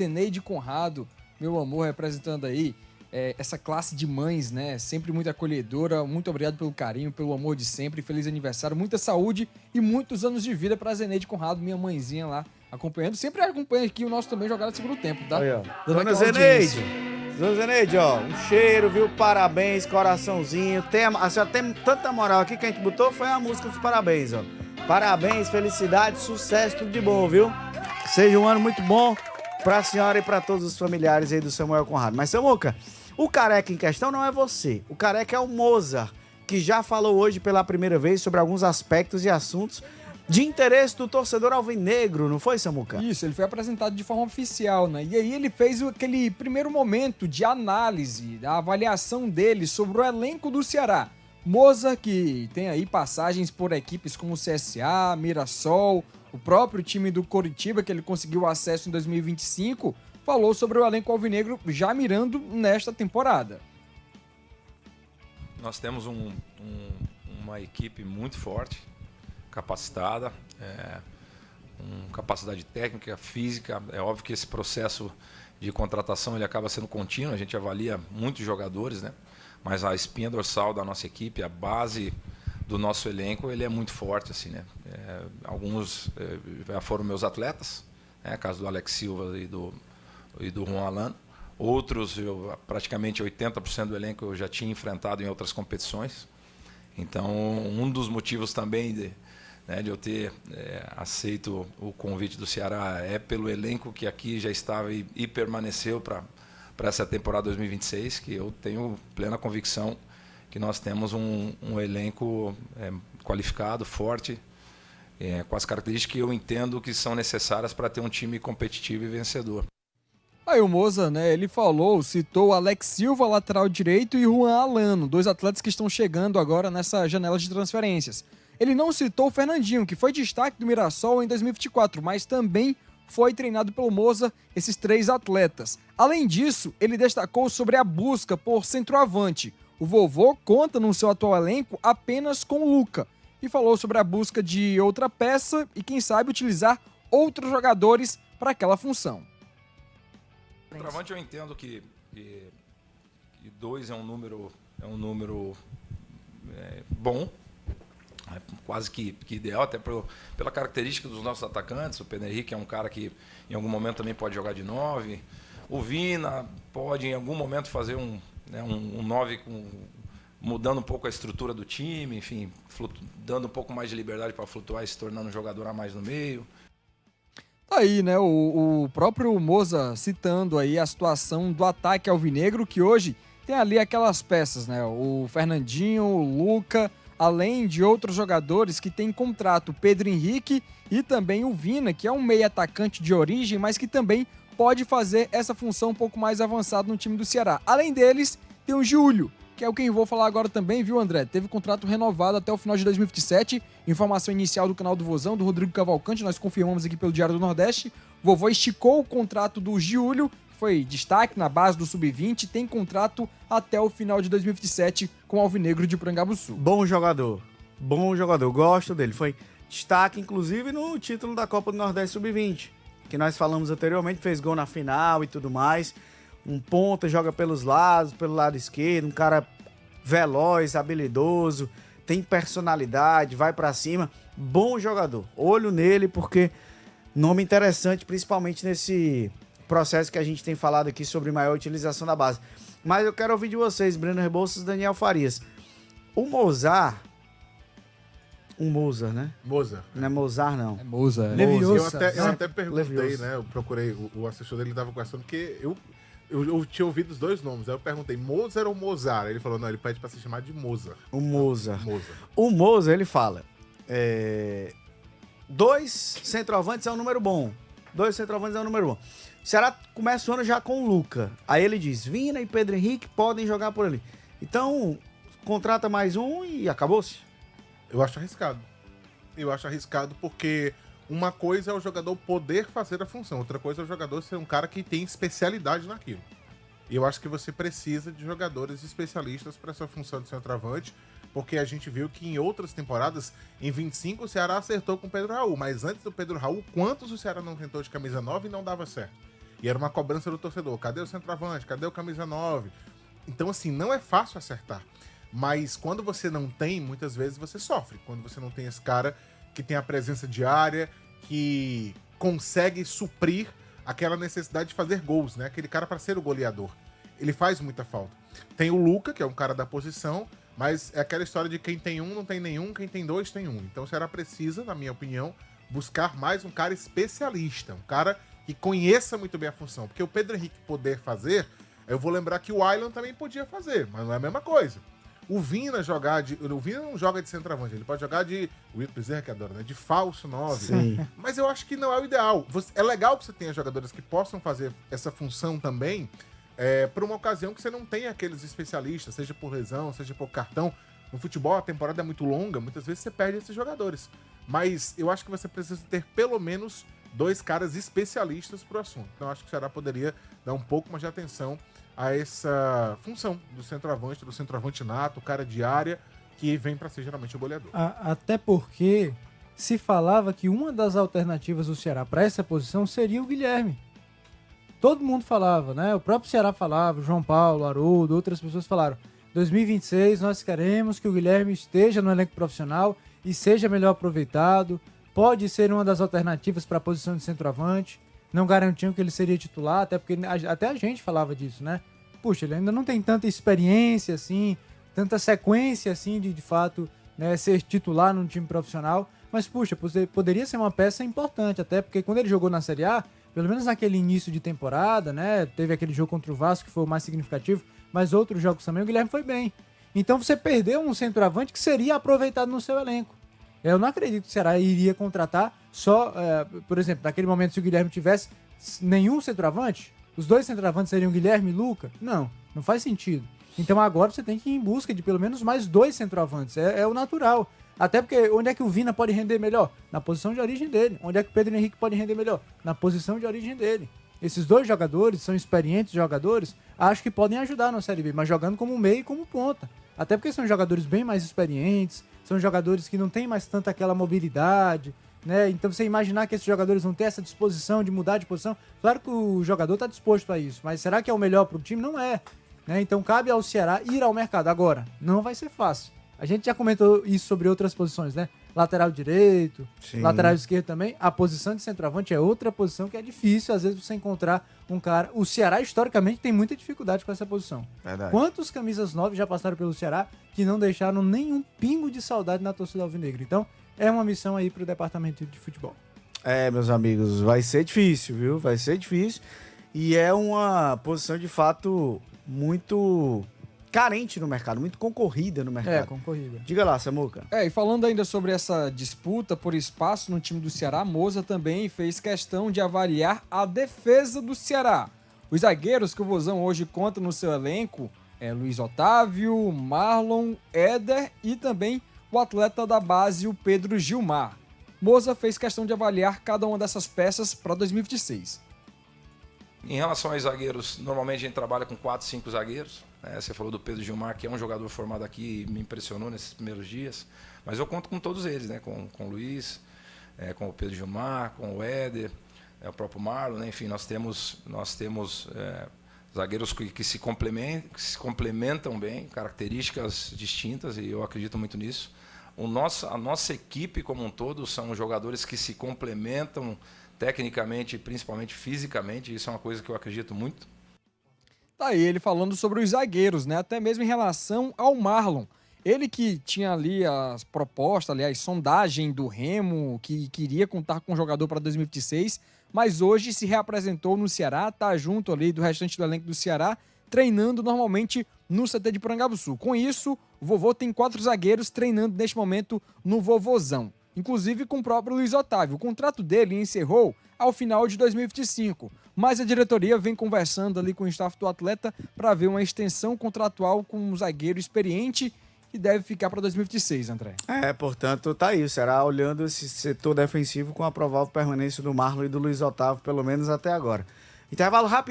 Zeneide Conrado, meu amor, representando aí essa classe de mães, né? Sempre muito acolhedora. Muito obrigado pelo carinho, pelo amor de sempre. Feliz aniversário, muita saúde e muitos anos de vida pra Zeneide Conrado, minha mãezinha lá, acompanhando. Sempre acompanha aqui o nosso também jogada no segundo tempo, tá? Aí, ó. Dando Dona aquela Zeneide. audiência. Dona Zeneide, ó. Um cheiro, viu? Parabéns, coraçãozinho. A senhora tem tanta moral aqui que a gente botou foi a música dos parabéns, ó. Parabéns, felicidade, sucesso, tudo de bom, viu? Seja um ano muito bom pra senhora e pra todos os familiares aí do Samuel Conrado. Mas, Samuca, o careca em questão não é você. O careca é o Mozart, que já falou hoje pela primeira vez sobre alguns aspectos e assuntos de interesse do torcedor alvinegro, não foi, Samuca? Isso, ele foi apresentado de forma oficial, né? E aí ele fez aquele primeiro momento de análise, da avaliação dele sobre o elenco do Ceará. Mozart, que tem aí passagens por equipes como o CSA, Mirassol, o próprio time do Coritiba, que ele conseguiu acesso em 2025, falou sobre o elenco alvinegro já mirando nesta temporada. Nós temos uma equipe muito forte, capacitada, com capacidade técnica, física. É óbvio que esse processo de contratação ele acaba sendo contínuo, a gente avalia muitos jogadores, né? Mas a espinha dorsal da nossa equipe, a base do nosso elenco, ele é muito forte, assim, né? Alguns já foram meus atletas, né? Caso do Alex Silva e do Juan Alan. Outros, praticamente 80% do elenco eu já tinha enfrentado em outras competições. Então, um dos motivos também de eu ter aceito o convite do Ceará é pelo elenco que aqui já estava e permaneceu para essa temporada 2026, que eu tenho plena convicção que nós temos um elenco qualificado, forte, com as características que eu entendo que são necessárias para ter um time competitivo e vencedor. Aí o Mozart, né, ele citou Alex Silva, lateral direito, e Juan Alano, dois atletas que estão chegando agora nessa janela de transferências. Ele não citou o Fernandinho, que foi destaque do Mirassol em 2024, mas também foi treinado pelo Mozart, esses três atletas. Além disso, ele destacou sobre a busca por centroavante. O vovô conta no seu atual elenco apenas com o Luca e falou sobre a busca de outra peça e, quem sabe, utilizar outros jogadores para aquela função. Centroavante eu entendo que 2 é um número bom, quase que ideal, até pela característica dos nossos atacantes. O Pedro Henrique é um cara que em algum momento também pode jogar de 9. O Vina pode em algum momento fazer um 9 mudando um pouco a estrutura do time, enfim, dando um pouco mais de liberdade para flutuar e se tornando um jogador a mais no meio. Aí, né, o próprio Mozart citando aí a situação do ataque alvinegro, que hoje tem ali aquelas peças, né, o Fernandinho, o Luca, além de outros jogadores que têm contrato, Pedro Henrique e também o Vina, que é um meio atacante de origem, mas que também pode fazer essa função um pouco mais avançada no time do Ceará. Além deles, tem o Júlio, que é o que eu vou falar agora também, viu, André? Teve contrato renovado até o final de 2027. Informação inicial do canal do Vozão, do Rodrigo Cavalcante, nós confirmamos aqui pelo Diário do Nordeste. Vovô esticou o contrato do Júlio, que foi destaque na base do Sub-20, tem contrato até o final de 2027 com o Alvinegro de Porangabuçu. Bom jogador, gosto dele. Foi destaque, inclusive, no título da Copa do Nordeste Sub-20, que nós falamos anteriormente, fez gol na final e tudo mais. Um ponta, joga pelos lados, pelo lado esquerdo, um cara veloz, habilidoso, tem personalidade, vai pra cima. Bom jogador, olho nele, porque nome interessante, principalmente nesse processo que a gente tem falado aqui sobre maior utilização da base. Mas eu quero ouvir de vocês, Breno Rebouças e Daniel Farias. O Mozart, né? Mozart. Não é Mozart, não. É Mozart. Eu até perguntei, Leviosa. né? Eu procurei, o assessor dele estava conversando, porque eu tinha ouvido os dois nomes. Aí eu perguntei, Mozart ou Mozart? Ele falou, não, ele pede pra se chamar de Mozart. O Mozart. Mozart. O Mozart, ele fala, 2 centroavantes é um número bom. O Ceará começa o ano já com o Luca. Aí ele diz, Vina e Pedro Henrique podem jogar por ali. Então, contrata mais um e acabou-se. Eu acho arriscado porque uma coisa é o jogador poder fazer a função, outra coisa é o jogador ser um cara que tem especialidade naquilo. E eu acho que você precisa de jogadores especialistas para essa função de centroavante, porque a gente viu que em outras temporadas, em 25, o Ceará acertou com o Pedro Raul, mas antes do Pedro Raul, quantos o Ceará não tentou de camisa 9 e não dava certo? E era uma cobrança do torcedor. Cadê o centroavante? Cadê o camisa 9? Então, assim, não é fácil acertar. Mas quando você não tem, muitas vezes você sofre. Quando você não tem esse cara que tem a presença diária, que consegue suprir aquela necessidade de fazer gols, né? Aquele cara para ser o goleador. Ele faz muita falta. Tem o Luca, que é um cara da posição, mas é aquela história de quem tem um não tem nenhum, quem tem dois tem um. Então o Ceará precisa, na minha opinião, buscar mais um cara especialista, um cara que conheça muito bem a função. Porque o Pedro Henrique poder fazer, eu vou lembrar que o Aylan também podia fazer, mas não é a mesma coisa. O Vina não joga de centroavante, ele pode jogar de... O Will Bezerra que adora, né? De falso 9. Sim. Mas eu acho que não é o ideal. É legal que você tenha jogadores que possam fazer essa função também, para uma ocasião que você não tem aqueles especialistas, seja por lesão, seja por cartão. No futebol, a temporada é muito longa, muitas vezes você perde esses jogadores. Mas eu acho que você precisa ter pelo menos 2 caras especialistas pro assunto. Então eu acho que o Ceará poderia dar um pouco mais de atenção a essa função do centroavante nato, o cara de área, que vem para ser geralmente o goleador. Até porque se falava que uma das alternativas do Ceará para essa posição seria o Guilherme. Todo mundo falava, né? O próprio Ceará falava, o João Paulo, Haroldo, outras pessoas falaram: 2026 nós queremos que o Guilherme esteja no elenco profissional e seja melhor aproveitado. Pode ser uma das alternativas para a posição de centroavante. Não garantiam que ele seria titular, até porque até a gente falava disso, né? Puxa, ele ainda não tem tanta experiência assim, tanta sequência assim de fato, né, ser titular num time profissional. Mas, puxa, poderia ser uma peça importante, até porque quando ele jogou na Série A, pelo menos naquele início de temporada, né? Teve aquele jogo contra o Vasco que foi o mais significativo, mas outros jogos também o Guilherme foi bem. Então você perdeu um centroavante que seria aproveitado no seu elenco. Eu não acredito que o Ceará iria contratar só, por exemplo, naquele momento, se o Guilherme tivesse nenhum centroavante, os 2 centroavantes seriam Guilherme e Luca? Não faz sentido. Então agora você tem que ir em busca de pelo menos mais 2 centroavantes. É o natural. Até porque onde é que o Vina pode render melhor? Na posição de origem dele. Onde é que o Pedro Henrique pode render melhor? Na posição de origem dele. Esses 2 jogadores são experientes jogadores, acho que podem ajudar na Série B, mas jogando como meio e como ponta. Até porque são jogadores bem mais experientes, são jogadores que não têm mais tanta aquela mobilidade, né? Então você imaginar que esses jogadores vão ter essa disposição de mudar de posição, claro que o jogador está disposto a isso, mas será que é o melhor para o time? Não é, né? Então cabe ao Ceará ir ao mercado. Agora, não vai ser fácil. A gente já comentou isso sobre outras posições, né? Lateral direito, sim, lateral esquerdo também. A posição de centroavante é outra posição que é difícil, às vezes, você encontrar um cara... O Ceará, historicamente, tem muita dificuldade com essa posição. Verdade. Quantos camisas 9 já passaram pelo Ceará que não deixaram nenhum pingo de saudade na torcida alvinegra? Então, é uma missão aí pro departamento de futebol. Meus amigos, vai ser difícil, viu? Vai ser difícil. E é uma posição, de fato, muito carente no mercado, muito concorrida no mercado. Concorrida. Diga lá, Samuca. E falando ainda sobre essa disputa por espaço no time do Ceará, Moza também fez questão de avaliar a defesa do Ceará. Os zagueiros que o Vozão hoje conta no seu elenco é Luiz Otávio, Marlon, Éder e também o atleta da base, o Pedro Gilmar. Moza fez questão de avaliar cada uma dessas peças para 2026. Em relação aos zagueiros, normalmente a gente trabalha com 4, 5 zagueiros. Você falou do Pedro Gilmar, que é um jogador formado aqui e me impressionou nesses primeiros dias. Mas eu conto com todos eles, né? Com o Luiz, com o Pedro Gilmar, com o Éder, o próprio Marlon, né? Enfim, nós temos zagueiros que se complementam bem, características distintas, e eu acredito muito nisso. A nossa equipe como um todo são jogadores que se complementam tecnicamente e principalmente fisicamente. Isso é uma coisa que eu acredito muito. Tá aí ele falando sobre os zagueiros, né? Até mesmo em relação ao Marlon. Ele que tinha ali as propostas, aliás, sondagem do Remo, que queria contar com um jogador para 2026, mas hoje se reapresentou no Ceará, tá junto ali do restante do elenco do Ceará, treinando normalmente no CT de Porangabuçu. Com isso, o Vovô tem 4 zagueiros treinando neste momento no Vovozão, inclusive com o próprio Luiz Otávio. O contrato dele encerrou ao final de 2025, mas a diretoria vem conversando ali com o staff do atleta para ver uma extensão contratual com um zagueiro experiente que deve ficar para 2026, André. Portanto, tá aí. O Ceará olhando esse setor defensivo com a provável permanência do Marlon e do Luiz Otávio, pelo menos até agora. Intervalo rápido.